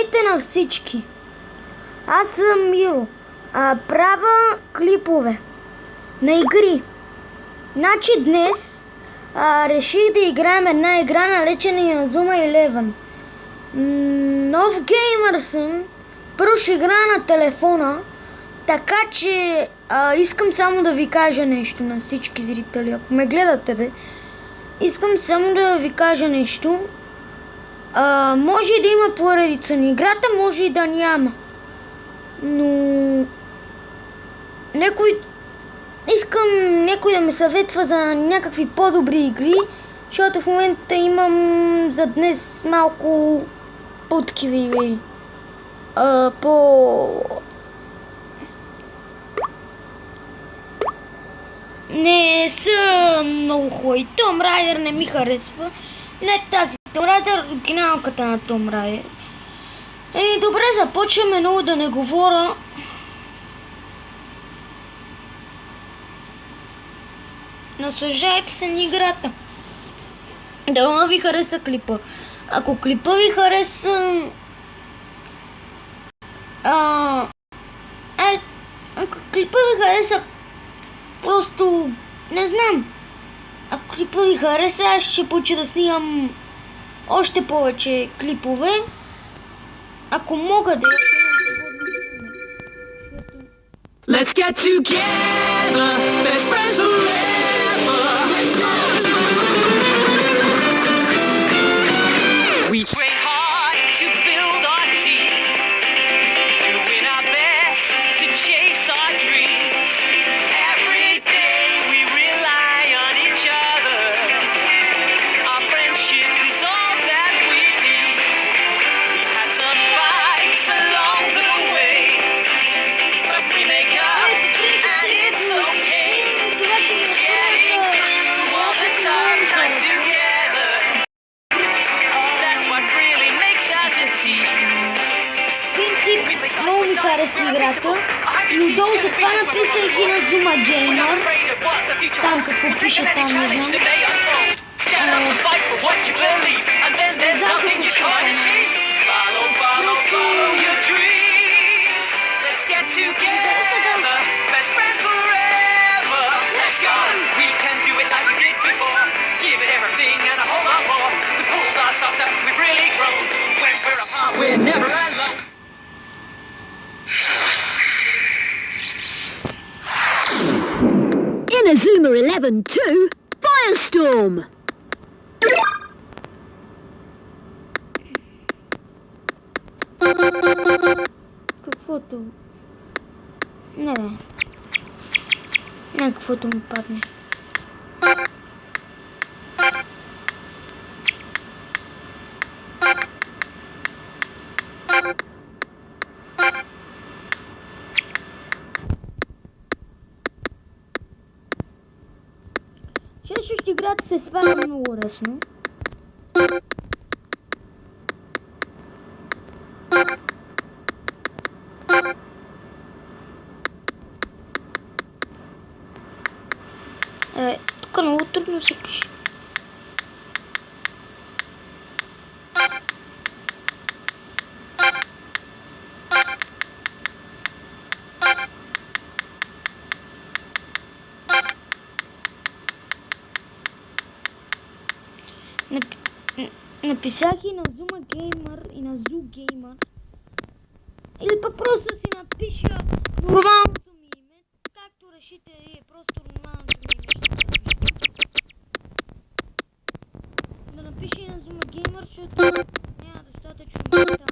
Здравейте на всички! Аз съм Миро. Правя клипове на игри. Значи днес реших да играем една игра, наречена Inazuma Eleven. Нов геймър съм. Първо ще играя на телефона, така че искам само да ви кажа нещо на всички зрители. Ако ме гледате, искам само да ви кажа нещо. Може и да има поредица на играта, може и да няма. Но искам някой да ме съветва за някакви по-добри игри, защото в момента имам за днес малко по-такива игри. Не са много хубави. Tomb Raider не ми харесва. Не тази Tomb Raider, оригиналката на Tomb Raider. Добре, започваме, много да не говоря. Наслаждайте се на играта. Дано ви хареса клипа. Ако клипа ви хареса... Ако клипа ви хареса... Просто... Не знам. Ако клипа ви хареса, аз ще почна да снимам още повече клипове. Ако мога да... Let's get together, best friends forever. Let's go. We train hard to build our team, doing our best to chase our dreams. Every day we rely on each other. Our friendship is all that we need. We had some fights along the way, but we make up and it's okay. Getting through all the tough times together. That's what really makes us a team. Принцип, много ми хареса играта. И отдолу за това написах и на Zuma Gamer. Там какво пише там, не знам. Не знам какво ще кажа. Follow your dreams. Let's get together, best friends forever. Let's go. We can do it like we did before. Give it everything and a whole lot more. We pulled our socks up, we've really grown. When we're apart, we're never alone. Inazuma 11 2 Firestorm! Каквото... Не. Не, каквото ми падне. Често играта се сваля много лесно. Тук много трудно се пише. Написах и на Zuma Gamer и на Zoo Gamer. Или пък просто си напиша нормалното ми име, както решите вие, просто нормалното ми име ще напиша. Да напиша и на Zuma Gamer, защото няма достатъчно места.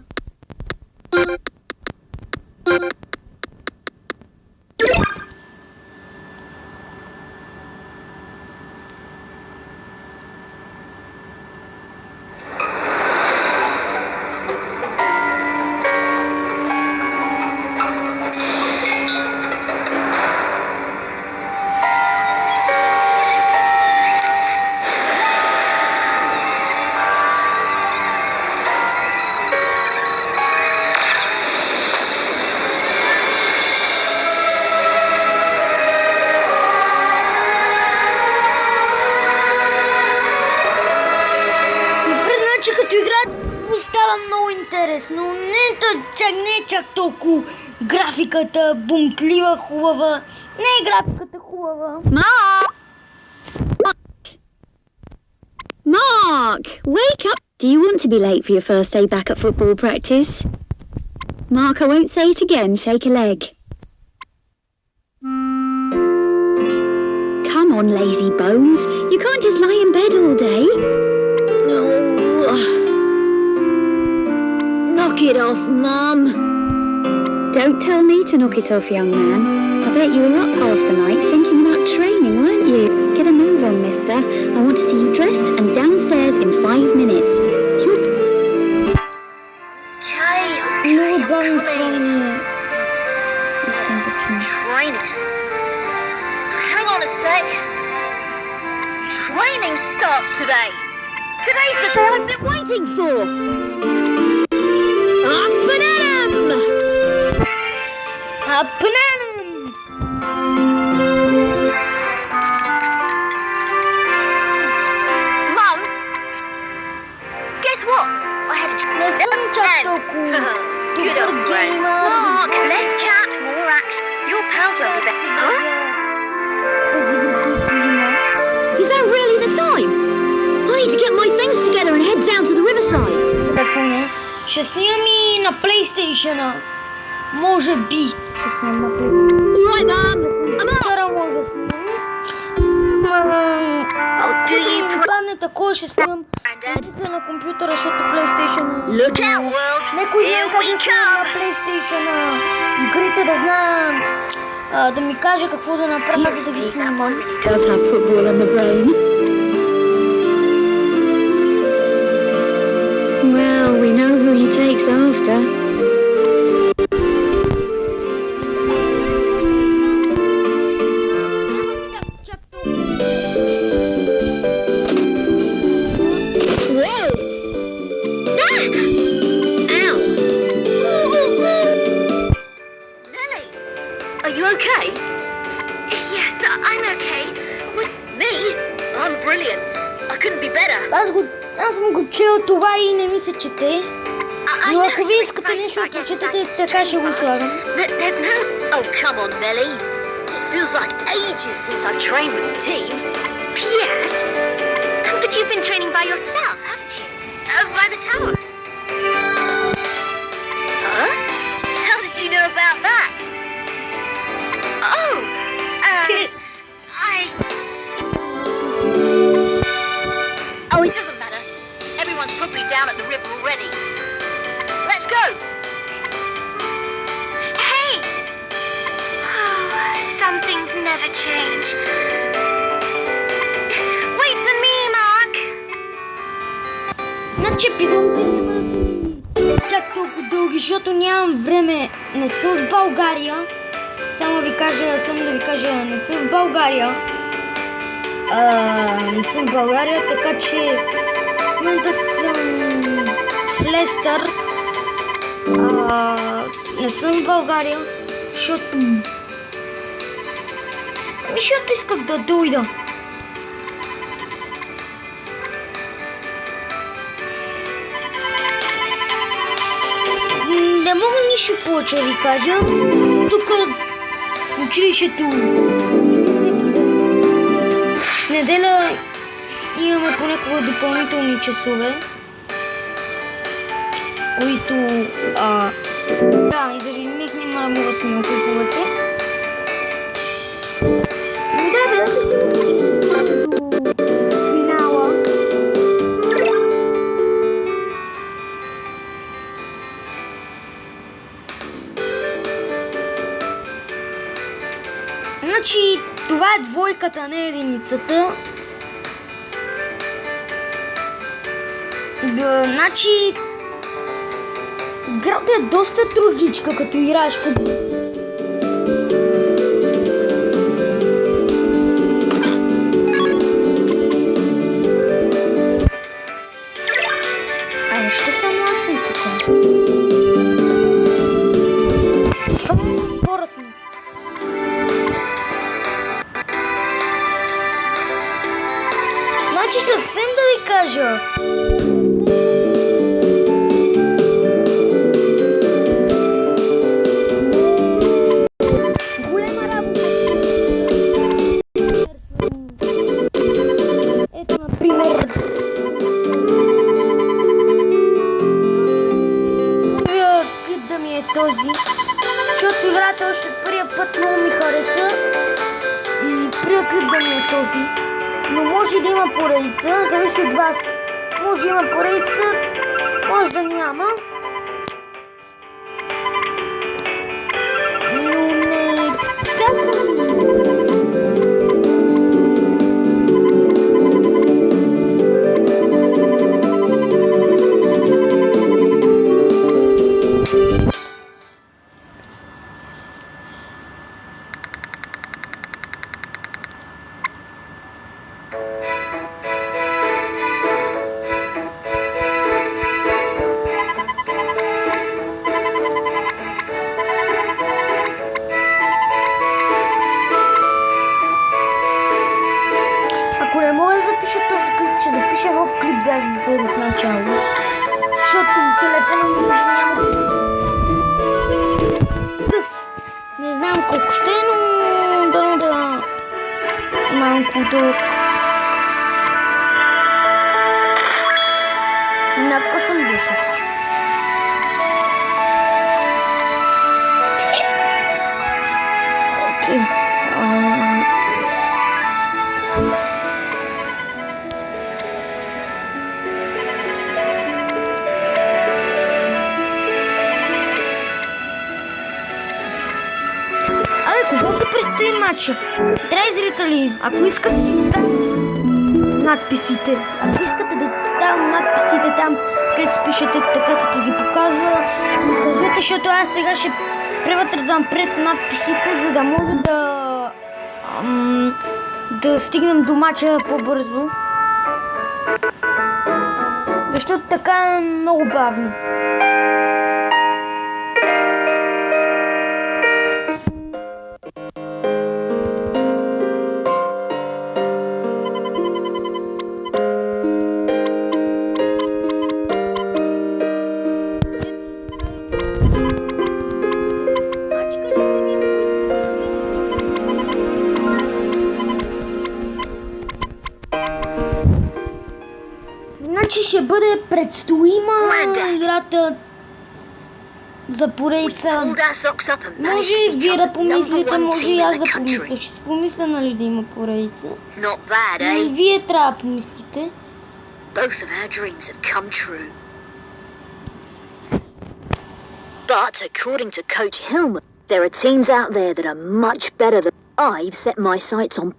интересно. Чак не е чак толкова графиката бунтлива, хубава. Не е графиката хубава. Mark, wake up. Do you want to be late for your first day back at football practice? Mark, I won't say it again. Shake a leg. Come on, lazy bones. You can't just lie in bed all day. Knock it off, Mum. Don't tell me to knock it off, young man. I bet you were up half the night thinking about training, weren't you? Get a move on, mister. I want to see you dressed and downstairs in 5 minutes. You're... Много бавно трение. Training. Hang on a sec. Training starts today. Today's the day I've been waiting for. Up and at 'em! Up and at 'em! Mum, guess what? I had a Не съм чак толкова Good добър old brain. геймър. Mark, less chat, more action. Your pals won't be better. Huh? Is that really the time? I need to get my things together and head down to the riverside. Телефона. Ще снимам и на PlayStation-а. Може би ще снимам на PlayStation. All right, Mum. I'm up. Вчера може да снимам. Oh, do you Ако ми падне такова, ще снимам едица на компютъра, защото PlayStation-а... Look out, world. Некой Here знае как we да снимам на come. PlayStation-а. Игрите да знам... да ми каже какво да направя, за да ги снимам. Does have football on the brain. Well, we know who he takes after. Whoa! Ah! Ow! Nelly, are you okay? Yes, I'm okay. Me? I'm brilliant. I couldn't be better. Аз съм го чел това и не ми се чете. Но ако ви искате нещо да прочетете, така ще го слагам. There's no... Oh, come on, Nelly. It feels like ages since I've trained with the team. Yes. But you've been training by yourself, haven't you? By the tower. Huh? How did you know about that? Oh, Oh, it doesn't matter. Everyone's probably down at the river already. Let's go. Hey! Some things never change. Wait for me, Mark. Значи епизодите няма да са чак толкова дълги, защото нямам време. Не съм в България. Само да ви кажа, не съм в България. Не съм в България, така че в момента съм в Лестър. Не съм в България, защото исках да дойда. Не мога нищо повече да ви кажа. Тук училището в неделя имаме понякога допълнителни часове, които да, и заради них няма да мога да снимам клиповете. Да, бе, да се до финала. Значи, това е двойката, не единицата. Значи, играта е доста трудничка, като играеш футбол. Що съм аз и тук? Хората ми. Значи съвсем да ви кажа. този, защото играта още първия път много ми хареса и първият клип да ми е този. Но може да има поредица, зависи от вас. Може да има поредица, може да няма. Но не казвам. Ако не мога да запиша този клип, ще запиша нов клип даже за от начало. Защото телефона ми може няма къс. Не знам колко ще е, но дано да малко дълъг. Напъсъм беше. Окей. Кога ще предстои матча? Трябва зрители, ако искате да оставям надписите, ако искате да оставям надписите там, къде си пишете така, като ги показва, кажете, защото аз сега ще превътрдам пред надписите, за да мога да стигнем до матча по-бързо. Защото така е много бавно. Значи ще бъде предстоима играта за поредица. Може вие да помислите, може и аз да помисля. Ще си помисля, нали, да има поредица. Но вие трябва да помислите. Both of our dreams have come true. But according to Coach Hillman, there are teams out there that are much better than I've set my sights on.